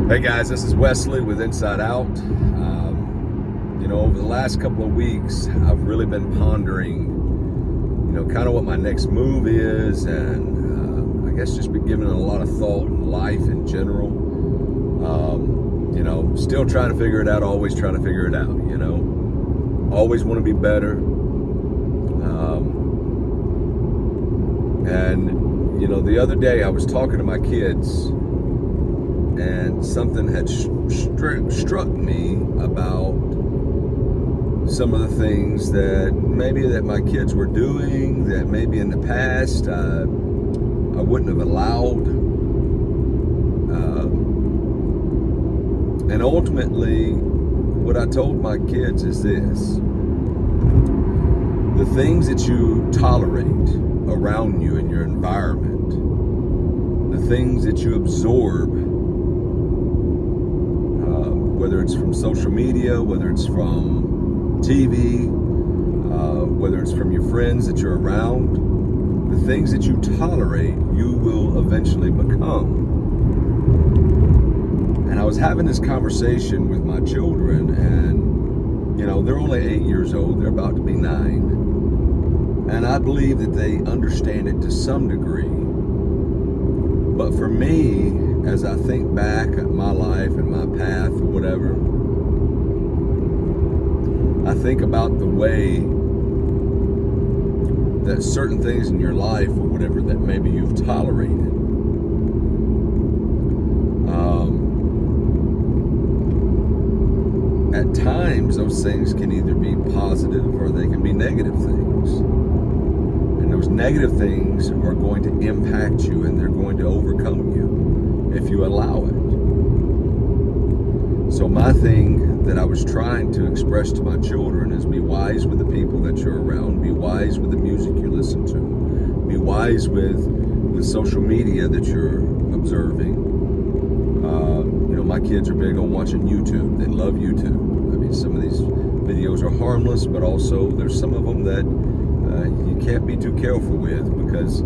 Hey guys, this is Wesley with Inside Out. Over the last couple of weeks, I've really been pondering, kind of what my next move is, and I guess just been giving it a lot of thought in life in general. Still trying to figure it out, always trying to figure it out, Always want to be better. The other day I was talking to my kids, and something had struck me about some of the things that my kids were doing that maybe in the past I wouldn't have allowed. And ultimately, what I told my kids is this: the things that you tolerate around you in your environment, the things that you absorb, whether it's from social media, whether it's from TV, whether it's from your friends that you're around, the things that you tolerate, you will eventually become. And I was having this conversation with my children, and, they're only 8 years old. They're about to be 9. And I believe that they understand it to some degree. But for me, as I think back at my life and my path or whatever, I think about the way that certain things in your life or whatever that maybe you've tolerated, at times those things can either be positive or they can be negative things. And those negative things are going to impact you, and they're going to overcome you if you allow it. So my thing that I was trying to express to my children is be wise with the people that you're around, be wise with the music you listen to, be wise with the social media that you're observing. My kids are big on watching YouTube. They love YouTube. I mean, some of these videos are harmless, but also there's some of them that you can't be too careful with, because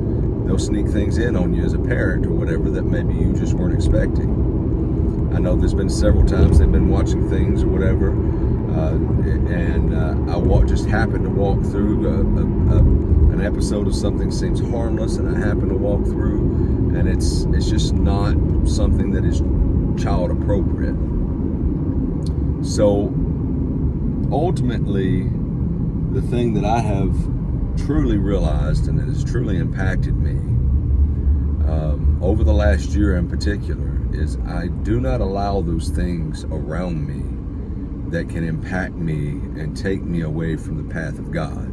they'll sneak things in on you as a parent or whatever that maybe you just weren't expecting. I know there's been several times they've been watching things or whatever, and I just happened to walk through an episode of something seems harmless, and I happen to walk through, and it's just not something that is child appropriate. So ultimately, the thing that I have truly realized, and it has truly impacted me over the last year in particular, is I do not allow those things around me that can impact me and take me away from the path of God,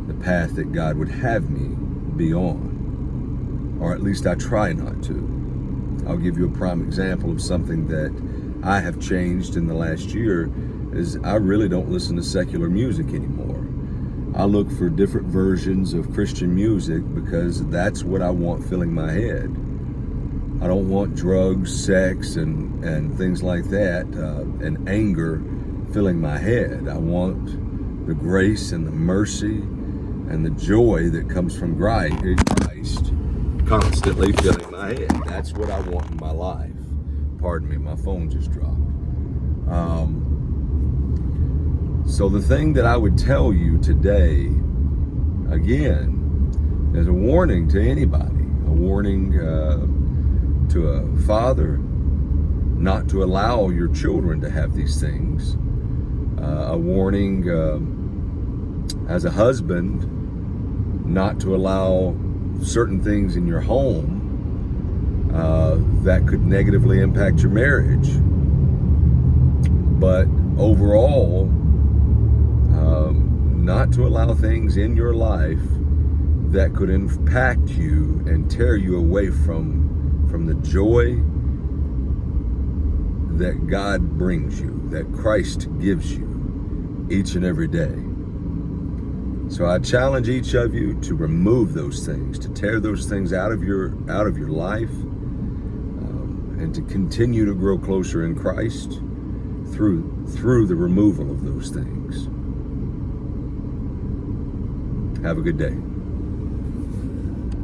the path that God would have me be on, or at least I try not to. I'll give you a prime example of something that I have changed in the last year. Is I really don't listen to secular music anymore. I look for different versions of Christian music because that's what I want filling my head. I don't want drugs, sex, and things like that, and anger filling my head. I want the grace and the mercy and the joy that comes from Christ constantly filling my head. That's what I want in my life. Pardon me, my phone just dropped. So the thing that I would tell you today, again, is a warning to anybody, a warning to a father not to allow your children to have these things, a warning as a husband not to allow certain things in your home that could negatively impact your marriage. But overall, not to allow things in your life that could impact you and tear you away from the joy that God brings you, that Christ gives you each and every day. So I challenge each of you to remove those things, to tear those things out of your life, and to continue to grow closer in Christ through the removal of those things. Have a good day.